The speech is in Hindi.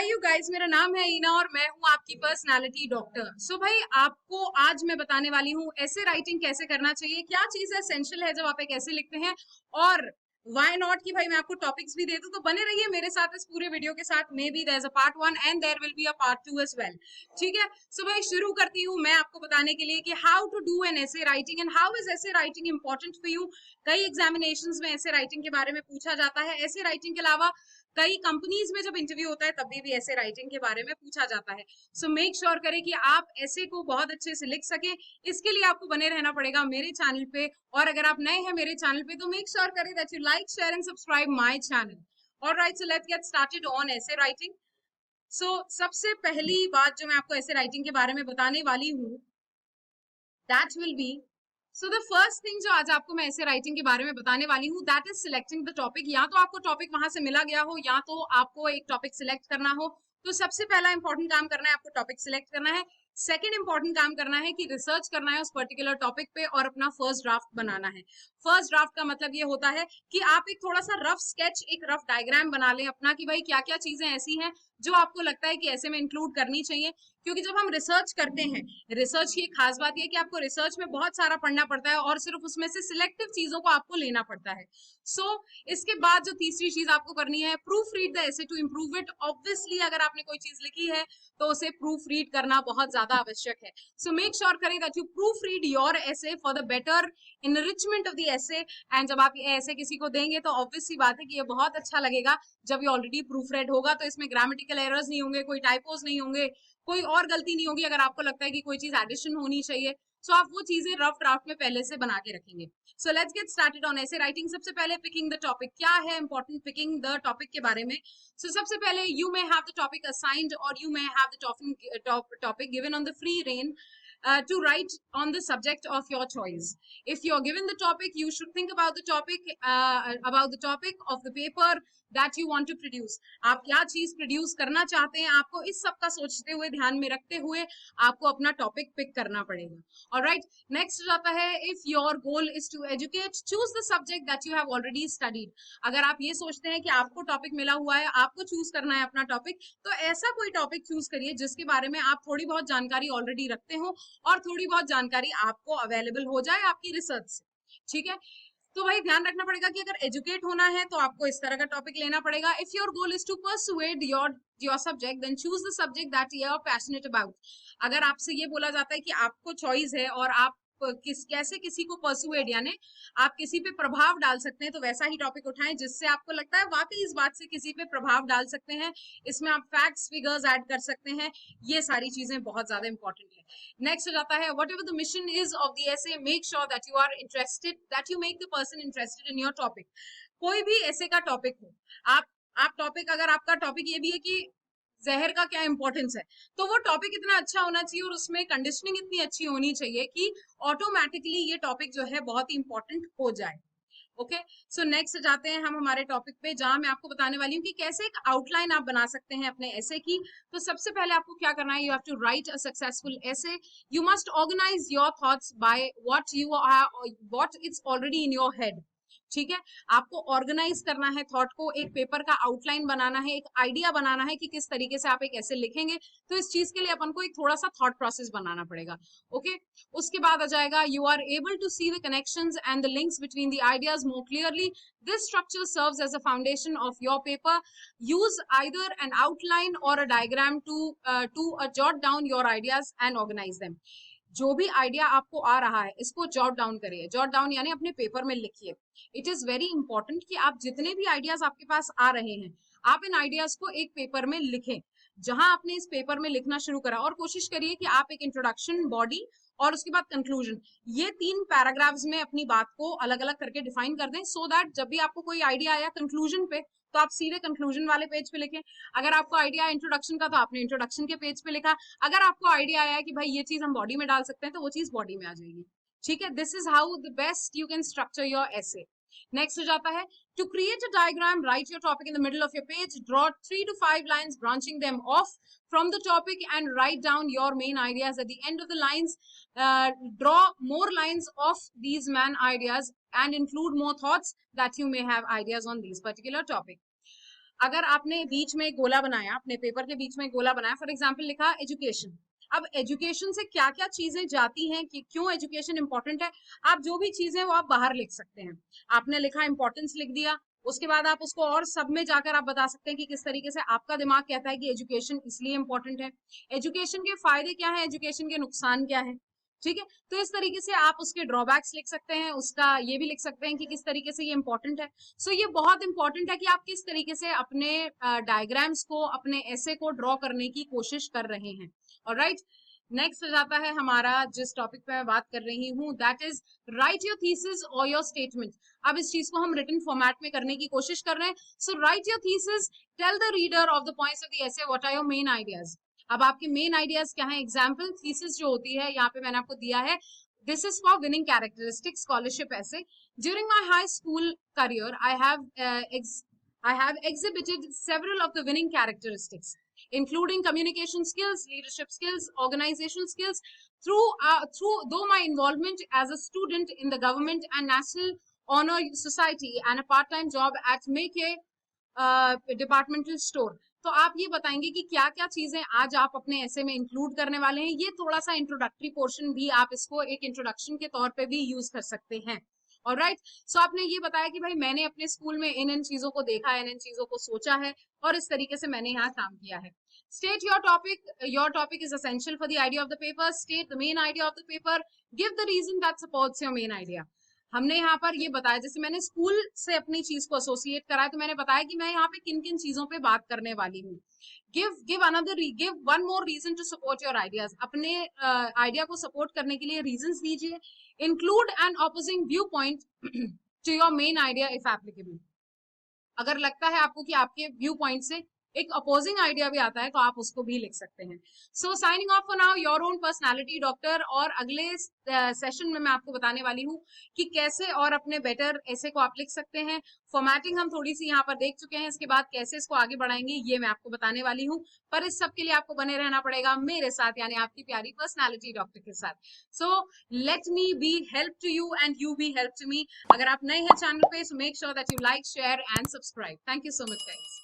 हाय यू गाइस, मेरा नाम है ईना और मैं हूँ आपकी पर्सनालिटी डॉक्टर। सो भाई, आपको आज मैं बताने वाली हूँ ऐसे राइटिंग कैसे करना चाहिए, क्या चीज एसेंशियल है जब आप एक ऐसे लिखते हैं, और व्हाई नॉट कि भाई मैं आपको टॉपिक्स भी दे दूं। तो बने रहिए मेरे साथ इस पूरे वीडियो के साथ। May be there is a part 1 and there will be a part 2 as well. ठीक है, सो भाई शुरू करती हूँ मैं आपको बताने के लिए कि हाउ टू डू एन ऐसे राइटिंग एंड हाउ इज ऐसे राइटिंग इंपॉर्टेंट फॉर यू। कई एग्जामिनेशंस में ऐसे राइटिंग के बारे में पूछा जाता है। ऐसे राइटिंग के अलावा कई कंपनीज में जब इंटरव्यू होता है तब भी ऐसे राइटिंग के बारे में पूछा जाता है। सो मेक श्योर करें कि आप ऐसे को बहुत अच्छे से लिख सके। इसके लिए आपको बने रहना पड़ेगा मेरे चैनल पे, और अगर आप नए हैं मेरे चैनल पे तो मेक श्योर करें that you like, share and subscribe my channel. Alright, so let's get started on ऐसे राइटिंग। सो सबसे पहली बात जो मैं आपको ऐसे राइटिंग के बारे में बताने वाली हूँ, that will be, so the first thing जो आज आपको मैं ऐसे राइटिंग के बारे में बताने वाली हूँ, that is selecting the topic. या तो आपको टॉपिक वहां से मिला गया हो या तो आपको एक टॉपिक सिलेक्ट करना हो। तो सबसे पहला इंपॉर्टेंट काम करना है, आपको टॉपिक सिलेक्ट करना है। सेकंड इंपॉर्टेंट काम करना है कि रिसर्च करना है उस पर्टिकुलर टॉपिक पे और अपना फर्स्ट ड्राफ्ट बनाना है। फर्स्ट ड्राफ्ट का मतलब ये होता है कि आप एक थोड़ा सा रफ स्केच, एक रफ डायग्राम बना लें अपना, कि भाई क्या क्या चीजें ऐसी हैं जो आपको लगता है कि ऐसे में इंक्लूड करनी चाहिए। क्योंकि जब हम रिसर्च करते हैं, रिसर्च की एक खास बात यह कि आपको रिसर्च में बहुत सारा पढ़ना पड़ता है और सिर्फ उसमें से सिलेक्टिव चीजों को आपको लेना पड़ता है। सो इसके बाद जो तीसरी चीज आपको करनी है, proofread the essay to improve it. Obviously अगर आपने कोई चीज लिखी है तो उसे प्रूफ रीड करना बहुत ज्यादा आवश्यक है। सो मेक श्योर करें that you proof read your essay for the better enrichment of the essay. And जब आप ये ऐसे किसी को देंगे तो ऑब्वियस सी बात है कि ये बहुत अच्छा लगेगा जब ये ऑलरेडी प्रूफ रेड होगा। तो इसमें ग्रामेटिकल एरर्स नहीं होंगे, कोई टाइपोज नहीं होंगे, कोई और गलती नहीं होगी। अगर आपको लगता है कि कोई चीज एडिशन होनी चाहिए सो आप वो चीजें रफ ड्राफ्ट में पहले से बना के रखेंगे। So let's get started on ऐसे राइटिंग। सबसे पहले पिकिंग द टॉपिक। क्या है इंपॉर्टेंट पिकिंग द टॉपिक के बारे में? सबसे पहले you may have the topic assigned और you may have the topic given on the free rein to write on the subject of your choice. If you're given the topic, you should think about the topic of the paper that you want to produce. आप क्या चीज प्रोड्यूस करना चाहते हैं, आपको इस सब का सोचते हुए, ध्यान में रखते हुए आपको अपना टॉपिक पिक करना पड़ेगा। ऑलराइट, नेक्स्ट जाता है, if your goal is to educate, choose the subject that you have already studied. अगर आप ये सोचते हैं कि आपको टॉपिक मिला हुआ है, आपको चूज करना है अपना टॉपिक, तो ऐसा कोई टॉपिक चूज करिए जिसके बारे में आप थोड़ी बहुत जानकारी ऑलरेडी रखते हो और थोड़ी बहुत जानकारी आपको अवेलेबल हो जाए आपकी रिसर्च से। ठीक है, तो भाई ध्यान रखना पड़ेगा कि अगर एजुकेट होना है तो आपको इस तरह का टॉपिक लेना पड़ेगा। If your goal is to persuade your subject, then choose the subject that you are passionate about. अगर आपसे ये बोला जाता है कि आपको चॉइस है और आप कैसे किसी को परसुएड, यानी आप किसी पे प्रभाव डाल सकते हैं, तो वैसा ही टॉपिक उठाएं जिससे आपको लगता है वाकई इस बात से किसी पे प्रभाव डाल सकते हैं। इसमें आप फैक्ट्स, फिगर्स ऐड कर सकते हैं। ये सारी चीजें बहुत ज्यादा इंपॉर्टेंट है। नेक्स्ट हो जाता है, whatever the mission is of the essay, make sure that you are interested, that you make the person interested in your topic. कोई भी ऐसे का टॉपिक हो, आप टॉपिक, अगर आपका टॉपिक ये भी है कि जहर का क्या इंपॉर्टेंस है, तो वो टॉपिक इतना अच्छा होना चाहिए और उसमें कंडीशनिंग इतनी अच्छी होनी चाहिए कि ऑटोमेटिकली ये टॉपिक जो है बहुत ही इंपॉर्टेंट हो जाए। ओके, सो नेक्स्ट जाते हैं हम हमारे टॉपिक पे, जहां मैं आपको बताने वाली हूँ कि कैसे एक आउटलाइन आप बना सकते हैं अपने ऐसे की। तो सबसे पहले आपको क्या करना है, you have to write a successful essay. You must organise your thoughts by what it's already in your head. ठीक है, आपको ऑर्गेनाइज करना है थॉट को, एक पेपर का आउटलाइन बनाना है, एक आइडिया बनाना है कि किस तरीके से आप एक ऐसे लिखेंगे। तो इस चीज के लिए अपन को एक थोड़ा सा थॉट प्रोसेस बनाना पड़ेगा। ओके, उसके बाद आ जाएगा, you are able to see the connections and the links between the ideas more clearly. This structure serves as a foundation of your paper. Use either an outline or a diagram to jot down your ideas and organise them. जो भी आइडिया आपको आ रहा है इसको जॉट डाउन करिए। जॉट डाउन यानी अपने पेपर में लिखिए। इट इज वेरी इंपॉर्टेंट कि आप जितने भी आइडियाज आपके पास आ रहे हैं, आप इन आइडियाज को एक पेपर में लिखें। जहां आपने इस पेपर में लिखना शुरू करा, और कोशिश करिए कि आप एक इंट्रोडक्शन, बॉडी और उसके बाद कंक्लूजन, ये 3 पैराग्राफ्स में अपनी बात को अलग अलग करके डिफाइन कर दें, सो दैट जब भी आपको कोई आइडिया आया कंक्लूजन पे तो आप सीधे कंक्लूजन वाले पेज पे लिखें। अगर आपको आइडिया इंट्रोडक्शन का तो आपने इंट्रोडक्शन के पेज पे लिखा। अगर आपको आइडिया आया कि भाई ये चीज हम बॉडी में डाल सकते हैं तो वो चीज बॉडी में आ जाएगी। ठीक है, this is how the best you can structure your essay. Next हो जाता है, to create a diagram, write your topic in the middle of your page, draw 3 to 5 lines branching them off from the topic and write down your main ideas at the end of the lines. Draw more lines of these main ideas and include more thoughts that you may have ideas on these particular topic. अगर आपने बीच में एक गोला बनाया, अपने पेपर के बीच में एक गोला बनाया, फॉर एग्जाम्पल लिखा एजुकेशन। अब एजुकेशन से क्या क्या चीजें जाती हैं, कि क्यों एजुकेशन इंपॉर्टेंट है, आप जो भी चीजें वो आप बाहर लिख सकते हैं। आपने लिखा इंपॉर्टेंस लिख दिया, उसके बाद आप उसको और सब में जाकर आप बता सकते हैं कि किस तरीके से आपका दिमाग कहता है कि एजुकेशन इसलिए इंपॉर्टेंट है, एजुकेशन के फायदे क्या है, एजुकेशन के नुकसान क्या है। ठीक है, तो इस तरीके से आप उसके ड्रॉबैक्स लिख सकते हैं, उसका ये भी लिख सकते हैं कि किस तरीके से ये इंपॉर्टेंट है। सो ये बहुत इंपॉर्टेंट है कि आप किस तरीके से अपने डायग्राम्स को, अपने ऐसे को ड्रॉ करने की कोशिश कर रहे हैं। ऑलराइट, नेक्स्ट हो जाता है हमारा जिस टॉपिक पे मैं बात कर रही हूँ, that is right your thesis और योर स्टेटमेंट। अब इस चीज को हम रिटन फॉर्मेट में करने की कोशिश कर रहे हैं। So write your thesis, tell the reader of the points of the essay, what are your main ideas. अब आपके मेन आइडियाज क्या है, एग्जाम्पल थीसिस जो होती है यहाँ पे मैंने आपको दिया है, this is for winning characteristics scholarship essay. During my high school career I have exhibited several of the winning characteristics, including communication skills, leadership skills, organizational skills. Through though my involvement as a student in the government and National Honor Society and a part-time job at Make departmental store. तो आप ये बताएंगे कि क्या क्या चीजें आज आप अपने ऐसे में इंक्लूड करने वाले हैं। ये थोड़ा सा इंट्रोडक्टरी पोर्शन भी आप इसको एक इंट्रोडक्शन के तौर पे भी यूज कर सकते हैं। ऑलराइट, सो आपने ये बताया कि भाई मैंने अपने स्कूल में इन चीजों को देखा है, इन चीजों को सोचा है और इस तरीके से मैंने यहाँ काम किया है। State your topic, your topic is essential for the idea of the paper, state the main idea of the paper, give the reason that supports your main idea. हमने यहाँ पर ये बताया, जैसे मैंने स्कूल से अपनी चीज को एसोसिएट कराया, तो मैंने बताया कि मैं यहाँ पे किन किन चीजों पे बात करने वाली हूँ। Give one more reason to support your ideas, अपने आइडिया को सपोर्ट करने के लिए रीजंस दीजिए। Include an opposing viewpoint to your main idea if applicable. अगर लगता है आपको कि आपके व्यू पॉइंट से एक अपोजिंग आइडिया भी आता है तो आप उसको भी लिख सकते हैं। So signing off for now, your own personality doctor. और अगले सेशन में मैं आपको बताने वाली हूँ कि कैसे और अपने बेटर ऐसे को आप लिख सकते हैं। फॉर्मेटिंग हम थोड़ी सी यहाँ पर देख चुके हैं, इसके बाद कैसे इसको आगे बढ़ाएंगे ये मैं आपको बताने वाली हूँ। पर इस सब के लिए आपको बने रहना पड़ेगा मेरे साथ, यानी आपकी प्यारी पर्सनैलिटी डॉक्टर के साथ। So let me be help to you and you be help to me. अगर आप नए हैं चैनल पे, so make sure that you like, share and subscribe. Thank you so much guys.